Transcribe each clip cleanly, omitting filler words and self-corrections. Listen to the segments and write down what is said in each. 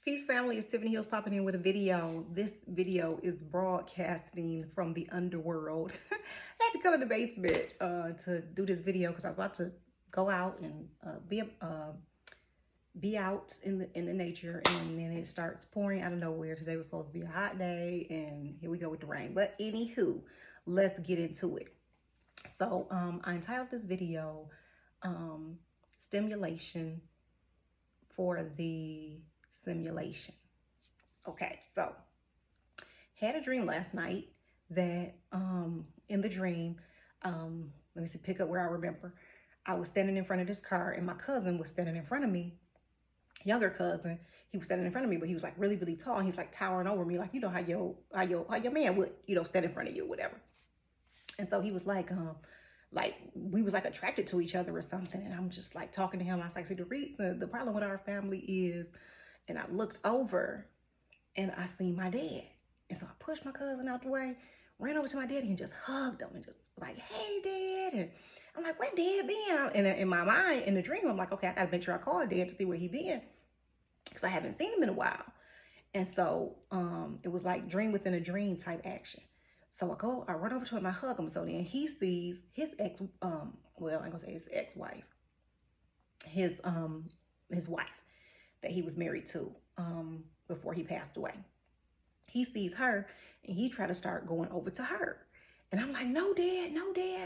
Peace family, it's Tiffany Hills popping in with a video. This video is broadcasting from the underworld. I had to come in the basement to do this video because I was about to go out and be out in the nature, and then it starts pouring out of nowhere. Today was supposed to be a hot day, and here we go with the rain. But anywho, let's get into it. So I entitled this video Stimulation for the Simulation. Okay, so had a dream last night that in the dream, let me see, pick up where I remember. I was standing in front of this car and my cousin was standing in front of me, younger cousin. He was standing in front of me, but he was like really, really tall. And he's like towering over me, like, you know, how your man would, you know, stand in front of you or whatever. And so he was like we was like attracted to each other or something. And I'm just like talking to him. I was like, see, the problem with our family is, and I looked over and I seen my dad. And so I pushed my cousin out the way, ran over to my daddy and just hugged him and just was like, hey, Dad. And I'm like, where Dad been? And in my mind, in the dream, I'm like, okay, I got to make sure I call Dad to see where he been because I haven't seen him in a while. And so it was like dream within a dream type action. So I run over to him, I hug him. So then he sees his well, I'm gonna say his ex-wife, his wife that he was married to before he passed away. He sees her and he tried to start going over to her. And I'm like, no, Dad,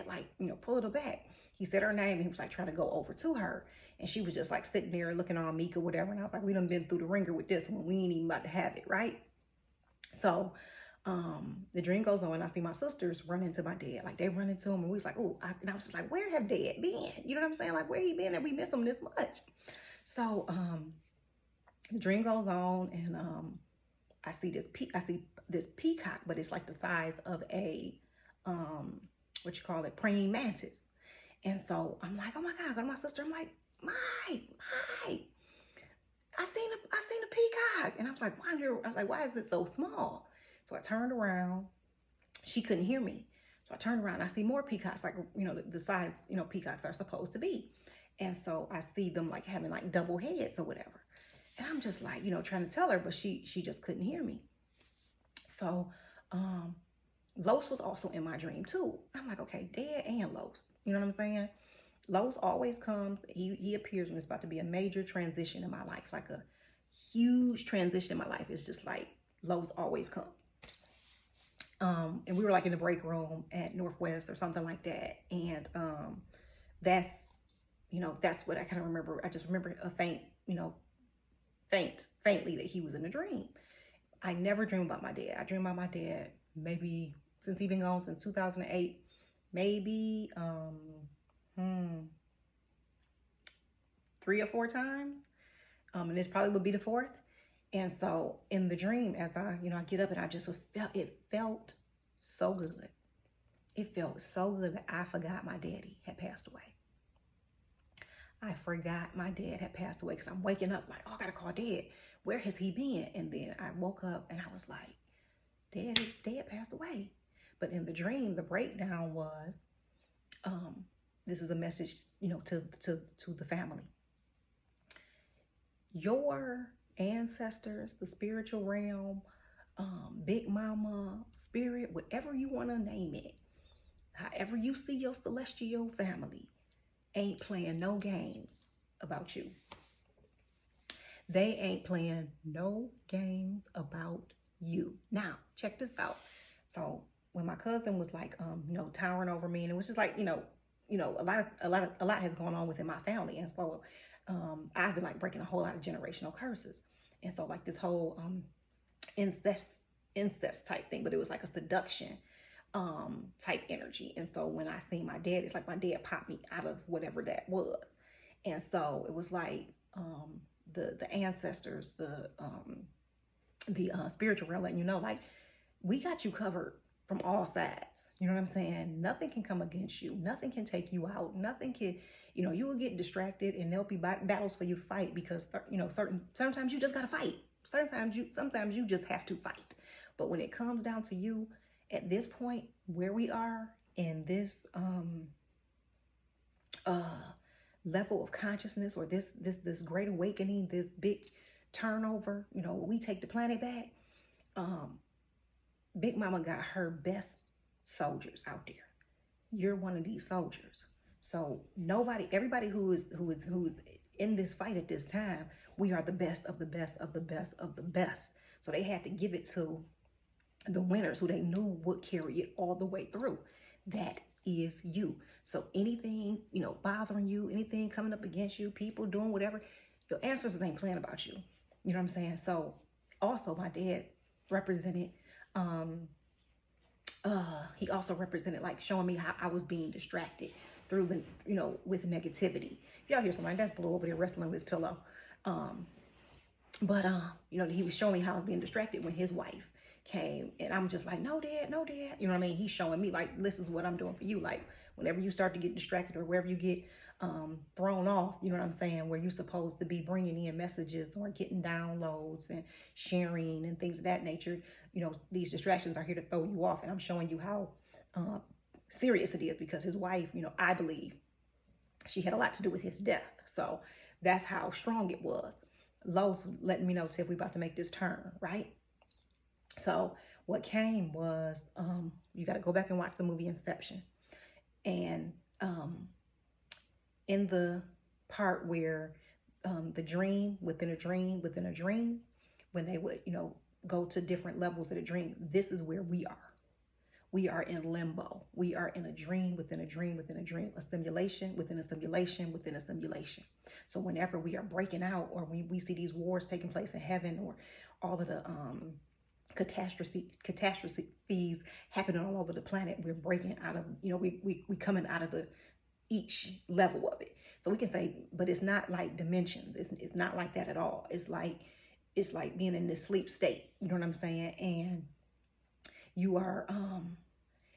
like, you know, pulling her back. He said her name and he was like trying to go over to her. And she was just like sitting there looking all meek or whatever. And I was like, we done been through the ringer with this one. We ain't even about to have it, right? So the dream goes on. I see my sisters run into my dad. Like they run into him and we was like, oh, and I was just like, where have Dad been? You know what I'm saying? Like where he been that we miss him this much? So the dream goes on and I see this peacock, but it's like the size of a what you call it, praying mantis. And so I'm like, oh my God, I go to my sister. I'm like, Mike, I seen a peacock. And I was like, why is it so small? So I turned around. She couldn't hear me. So I turned around and I see more peacocks, like, you know, the size, you know, peacocks are supposed to be. And so I see them like having like double heads or whatever. And I'm just like, you know, trying to tell her, but she just couldn't hear me. So Los was also in my dream too. I'm like, okay, Dad and Los. You know what I'm saying? Los always comes. He appears when it's about to be a major transition in my life, like a huge transition in my life. It's just like Los always comes. And we were like in the break room at Northwest or something like that. And that's, you know, that's what I kind of remember. I just remember a faintly that he was in a dream. I never dream about my dad. I dream about my dad maybe since he been gone since 2008, maybe 3 or 4 times. And this probably would be the 4th. And so in the dream, as I get up and I just felt so good. It felt so good that I forgot my daddy had passed away. I forgot my dad had passed away because I'm waking up like, oh, I gotta call Dad. Where has he been? And then I woke up and I was like, Dad passed away. But in the dream, the breakdown was, this is a message, you know, to the family. Your ancestors, the spiritual realm, Big Mama, spirit, whatever you want to name it, however you see your celestial family, ain't playing no games about you. They ain't playing no games about you. Now, check this out. So when my cousin was like, you know, towering over me, and it was just like, you know, a lot has gone on within my family, and so I've been like breaking a whole lot of generational curses, and so like this whole incest type thing, but it was like a seduction type energy. And so when I seen my dad, it's like my dad popped me out of whatever that was. And so it was like the ancestors, the spiritual realm letting you know, like, we got you covered from all sides. You know what I'm saying? Nothing can come against you. Nothing can take you out. Nothing can, you know, you will get distracted and there'll be battles for you to fight because, you know, sometimes you just got to fight. Sometimes you just have to fight. But when it comes down to you, at this point where we are in this level of consciousness, or this great awakening, this big turnover, we take the planet back. Big Mama got her best soldiers out there. You're one of these soldiers. So everybody who is in this fight at this time, we are the best of the best of the best of the best. So they had to give it to the winners who they knew would carry it all the way through. That is you. So anything, bothering you, anything coming up against you, people doing whatever, your ancestors ain't playing about you. You know what I'm saying? So also my dad represented, he also represented like showing me how I was being distracted through the, with negativity. If y'all hear somebody, that's Blue over there wrestling with his pillow. But he was showing me how I was being distracted when his wife came, and I'm just like, no, dad, no, dad. You know what I mean? He's showing me like, this is what I'm doing for you. Like, whenever you start to get distracted or wherever you get thrown off, you know what I'm saying, where you're supposed to be bringing in messages or getting downloads and sharing and things of that nature, these distractions are here to throw you off. And I'm showing you how serious it is, because his wife, I believe she had a lot to do with his death. So that's how strong it was. Lowe's letting me know, Tiff, we about to make this turn, right? So what came was, you got to go back and watch the movie Inception. And in the part where the dream within a dream within a dream, when they would, go to different levels of the dream, this is where we are. We are in limbo. We are in a dream within a dream within a dream, a simulation within a simulation within a simulation. So whenever we are breaking out, or we see these wars taking place in heaven, or all of the catastrophes happening all over the planet, we're breaking out of, we coming out of each level of it. So we can say, but it's not like dimensions. It's not like that at all. It's like being in this sleep state. You know what I'm saying? And you are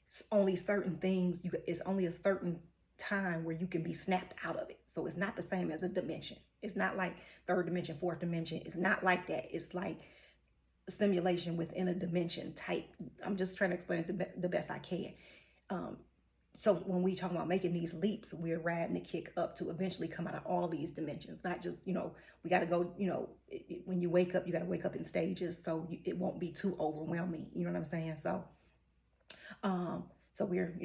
it's only certain things. It's only a certain time where you can be snapped out of it. So it's not the same as a dimension. It's not like third dimension, fourth dimension. It's not like that. It's like a simulation within a dimension type. I'm just trying to explain it the best I can. So when we talk about making these leaps, we're riding the kick up to eventually come out of all these dimensions. Not just, we got to go, when you wake up, you got to wake up in stages, so it won't be too overwhelming. You know what I'm saying? So, so we're,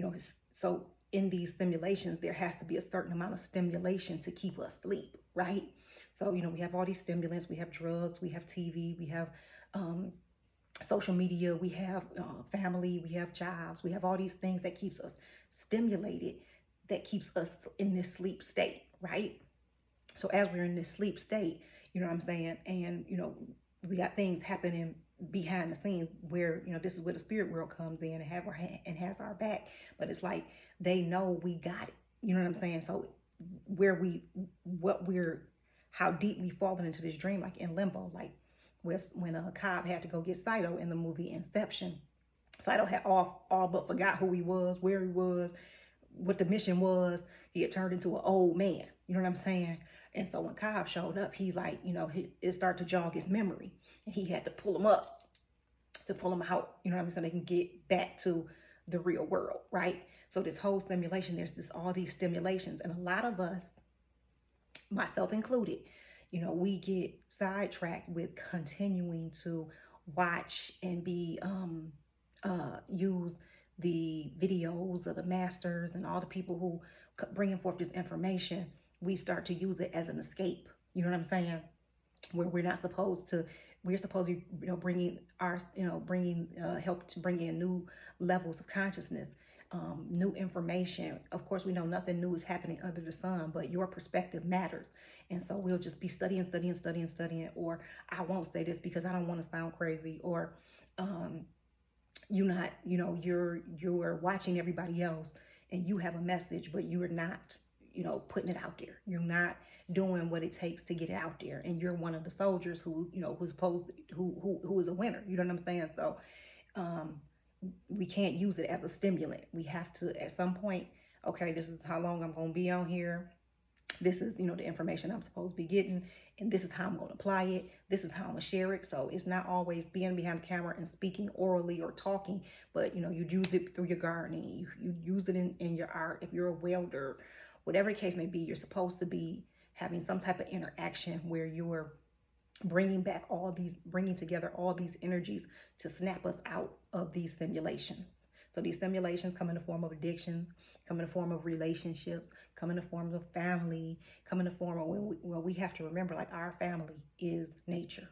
so in these simulations, there has to be a certain amount of stimulation to keep us asleep, right? So, we have all these stimulants, we have drugs, we have TV, we have social media, we have family, we have jobs, we have all these things that keeps us stimulated, that keeps us in this sleep state, right? So as we're in this sleep state, you know what I'm saying? And, we got things happening behind the scenes where, this is where the spirit world comes in and has our back. But it's like, they know we got it. You know what I'm saying? So how deep we've fallen into this dream, like in limbo, like when Cobb had to go get Saito in the movie Inception. Saito had all but forgot who he was, where he was, what the mission was. He had turned into an old man. You know what I'm saying? And so when Cobb showed up, he's like, it started to jog his memory, and he had to pull him up to pull him out. You know what I mean? So they can get back to the real world, right? So this whole simulation, there's all these stimulations, and a lot of us, myself included, we get sidetracked with continuing to watch and be use the videos of the masters and all the people who bringing forth this information. We start to use it as an escape. You know what I'm saying? Where we're supposed to be, bringing help to bring in new levels of consciousness, new information. Of course, we know nothing new is happening under the sun, but your perspective matters. And so we'll just be studying, or I won't say this because I don't want to sound crazy, or you're watching everybody else and you have a message, but you're not, putting it out there. You're not doing what it takes to get it out there. And you're one of the soldiers who is a winner. You know what I'm saying? So, we can't use it as a stimulant. We have to, at some point, okay, this is how long I'm going to be on here. This is, the information I'm supposed to be getting, and this is how I'm going to apply it. This is how I'm going to share it. So it's not always being behind the camera and speaking orally or talking, but, you use it through your gardening. You use it in your art. If you're a welder, whatever the case may be, you're supposed to be having some type of interaction where you're bringing together all these energies to snap us out of these simulations. So these simulations come in the form of addictions, come in the form of relationships, come in the form of family, come in the form of when we have to remember, like, our family is nature.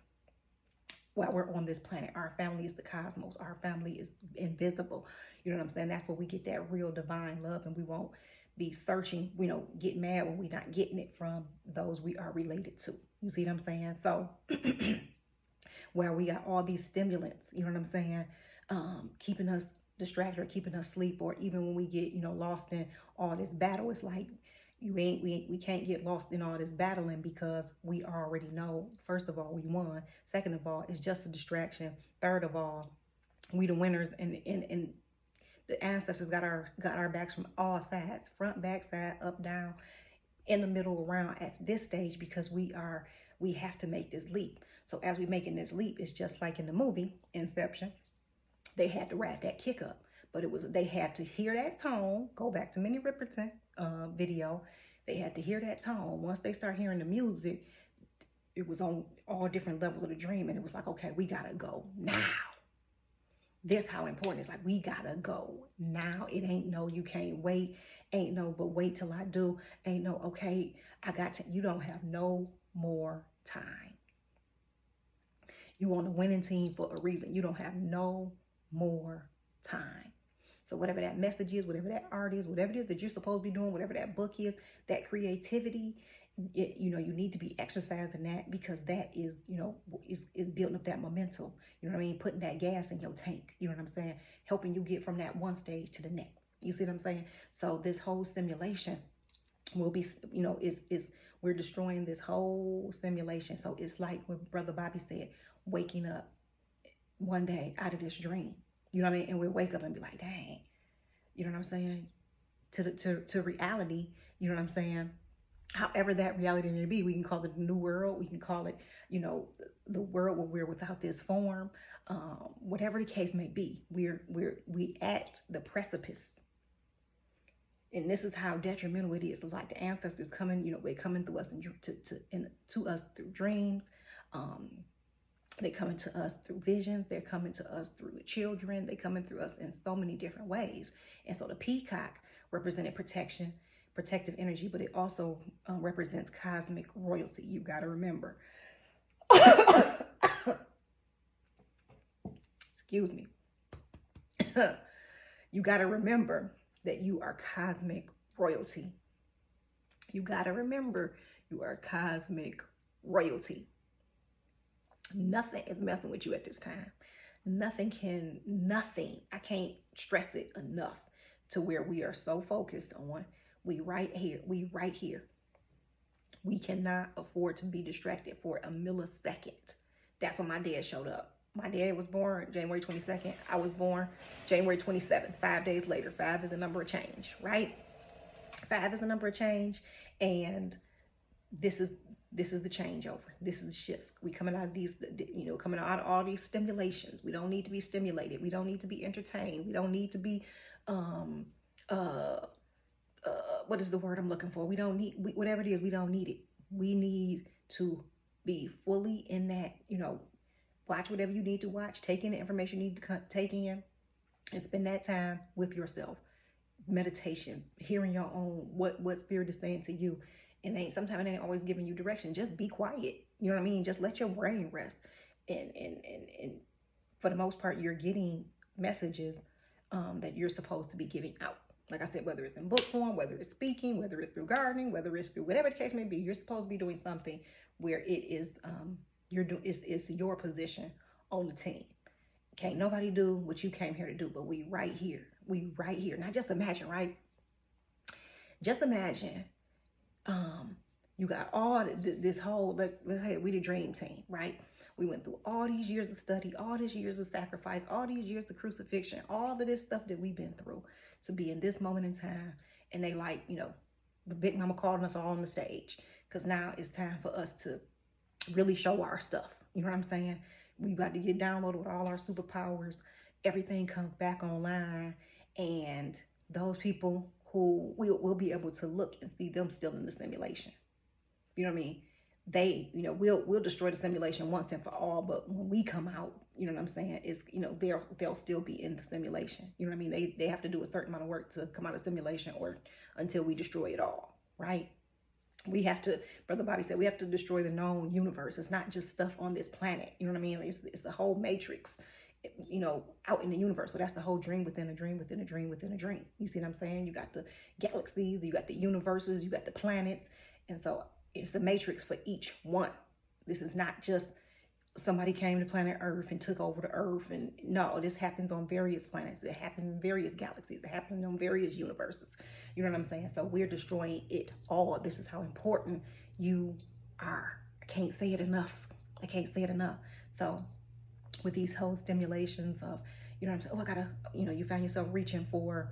While we're on this planet, our family is the cosmos. Our family is invisible. You know what I'm saying? That's where we get that real divine love, and we won't be searching, get mad when we're not getting it from those we are related to. You see what I'm saying? So where we got all these stimulants, you know what I'm saying, keeping us distracted or keeping us asleep, or even when we get, lost in all this battle, it's like we can't get lost in all this battling, because we already know, first of all, we won. Second of all, it's just a distraction. Third of all, we the winners, and the ancestors got our backs from all sides, front, back, side, up, down, in the middle, around, at this stage, because we have to make this leap. So as we making this leap, it's just like in the movie Inception. They had to wrap that kick up, but they had to hear that tone. Go back to Minnie Riperton video. They had to hear that tone. Once they start hearing the music, it was on all different levels of the dream, and it was like, okay, we gotta go now. This how important it's like, we gotta go now. It ain't no you can't wait, ain't no but wait till I do, ain't no okay I got to. You don't have no more time. You on the winning team for a reason. You don't have no more time. So whatever that message is, whatever that art is, whatever it is that you're supposed to be doing, whatever that book is, that creativity, you need to be exercising that, because that is, is building up that momentum. You know what I mean? Putting that gas in your tank. You know what I'm saying? Helping you get from that one stage to the next. You see what I'm saying? So this whole simulation will be, we're destroying this whole simulation. So it's like what Brother Bobby said, waking up one day out of this dream. You know what I mean? And we'll wake up and be like, dang, you know what I'm saying? To reality, you know what I'm saying? However that reality may be, we can call it the new world. We can call it, the world where we're without this form. Whatever the case may be, we at the precipice. And this is how detrimental it is. It's like the ancestors coming, they're coming through us to us through dreams. They're coming to us through visions. They're coming to us through the children. They're coming through us in so many different ways. And so the peacock represented protection, protective energy, but it also represents cosmic royalty. You got to remember. Excuse me. You got to remember that you are cosmic royalty. You got to remember you are cosmic royalty. Nothing is messing with you at this time. Nothing. I can't stress it enough, to where we are so focused on, we right here. We cannot afford to be distracted for a millisecond. That's when my dad showed up. My dad was born January 22nd. I was born January 27th, 5 days later. 5 is a number of change, right? 5 is a number of change. And this is the changeover. This is the shift. We coming out of these, coming out of all these stimulations. We don't need to be stimulated. We don't need to be entertained. We don't need to be, what is the word I'm looking for? We don't need, whatever it is, we don't need it. We need to be fully in that, watch whatever you need to watch, take in the information you need to take in, and spend that time with yourself. Meditation, hearing your own, what spirit is saying to you. And sometimes it ain't always giving you direction. Just be quiet. You know what I mean? Just let your brain rest. And for the most part, you're getting messages that you're supposed to be giving out. Like I said, whether it's in book form, whether it's speaking, whether it's through gardening, whether it's through whatever the case may be, you're supposed to be doing something where it is it's your position on the team. Can't nobody do what you came here to do, but we right here. Now just imagine, right? Just imagine, you got all this whole, hey, we the dream team, right? We went through all these years of study, all these years of sacrifice, all these years of crucifixion, all of this stuff that we've been through to be in this moment in time. And they the big mama calling us all on the stage, because now it's time for us to really show our stuff. You know what I'm saying? We about to get downloaded with all our superpowers. Everything comes back online, and those people who we'll be able to look and see them still in the simulation. You know what I mean? we'll destroy the simulation once and for all, but when we come out, you know what I'm saying, is, they'll still be in the simulation. You know what I mean? They have to do a certain amount of work to come out of simulation, or until we destroy it all, right? We have to, Brother Bobby said, we have to destroy the known universe. It's not just stuff on this planet. You know what I mean? It's the whole matrix, out in the universe. So that's the whole dream within a dream within a dream within a dream. You see what I'm saying? You got the galaxies, you got the universes, you got the planets. And so it's a matrix for each one. This is not just somebody came to planet Earth and took over the Earth. And no, this happens on various planets. It happens in various galaxies. It happens on various universes. You know what I'm saying? So we're destroying it all. This is how important you are. I can't say it enough. I can't say it enough. So with these whole stimulations of, I'm saying, oh, I gotta, you find yourself reaching for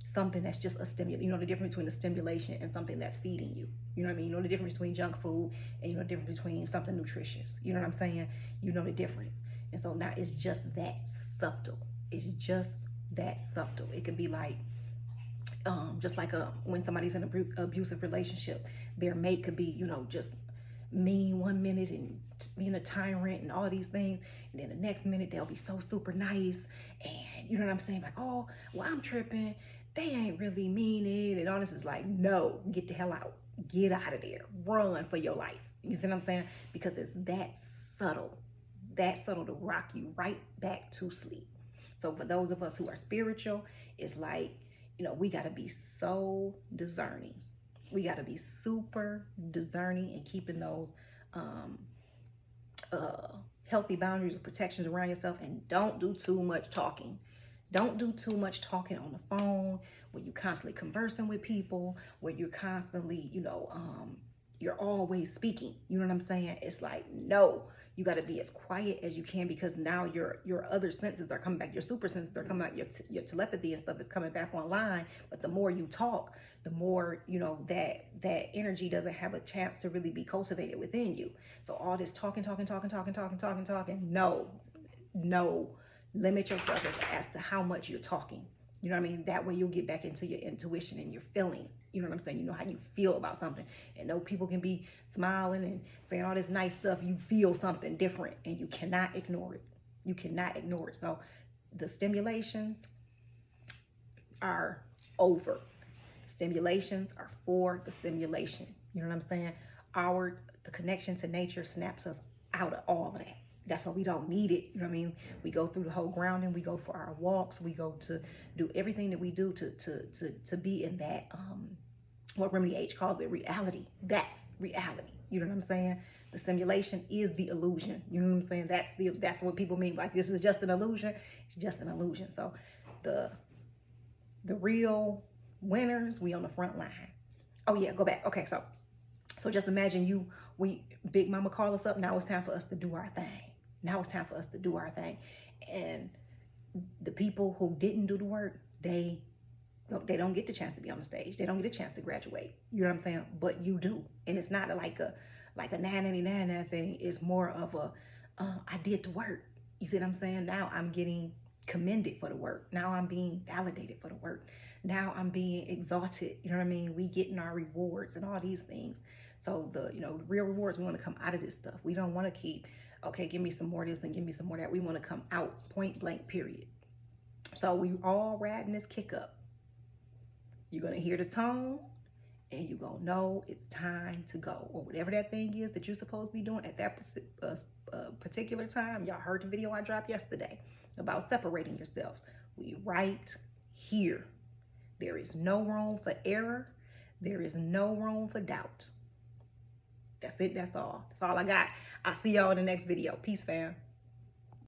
something that's just a stimulant. The difference between a stimulation and something that's feeding you. You know what I mean? You know the difference between junk food and the difference between something nutritious. You know what I'm saying? You know the difference. And so now it's just that subtle. It's just that subtle. It could be like, just like when somebody's in an abusive relationship, their mate could be, just mean one minute and being a tyrant and all these things, and then the next minute they'll be so super nice, and you know what I'm saying, like, oh, well, I'm tripping, they ain't really mean it, and all this. Is like, no, get the hell out, get out of there, run for your life. You see what I'm saying? Because it's that subtle to rock you right back to sleep. So for those of us who are spiritual, it's like, we got to be so discerning. We got to be super discerning and keeping those healthy boundaries of protections around yourself. And don't do too much talking. Don't do too much talking on the phone, when you're constantly conversing with people, where you're constantly, you're always speaking. You know what I'm saying? It's like, no, you got to be as quiet as you can, because now your other senses are coming back. Your super senses are coming out. Your telepathy and stuff is coming back online. But the more you talk, the more, that energy doesn't have a chance to really be cultivated within you. So all this talking, no. Limit yourself as to how much you're talking. You know what I mean? That way you'll get back into your intuition and your feeling. You know what I'm saying? You know how you feel about something. And though people can be smiling and saying all this nice stuff, you feel something different, and you cannot ignore it. You cannot ignore it. So the stimulations are over. The stimulations are for the stimulation. You know what I'm saying? The connection to nature snaps us out of all of that. That's why we don't need it. You know what I mean? We go through the whole grounding. We go for our walks. We go to do everything that we do to be in that, what Remedy H calls it, reality. That's reality. You know what I'm saying? The simulation is the illusion. You know what I'm saying? That's what people mean. Like, this is just an illusion. It's just an illusion. So the real winners, we on the front line. Oh yeah, go back. Okay, so just imagine Big Mama call us up. Now it's time for us to do our thing. And the people who didn't do the work, they don't get the chance to be on the stage. They don't get a chance to graduate. You know what I'm saying? But you do. And it's not like a 999 thing. It's more of I did the work. You see what I'm saying? Now I'm getting commended for the work. Now I'm being validated for the work. Now I'm being exalted. You know what I mean? We getting our rewards and all these things. So the real rewards, we want to come out of this stuff. We don't want to keep, okay, give me some more of this and give me some more of that. We want to come out, point blank, period. So we all riding this kick up. You're going to hear the tone, and you're going to know it's time to go, or whatever that thing is that you're supposed to be doing at that particular time. Y'all heard the video I dropped yesterday about separating yourselves. We right here. There is no room for error. There is no room for doubt. That's it. That's all. That's all I got. I'll see y'all in the next video. Peace, fam.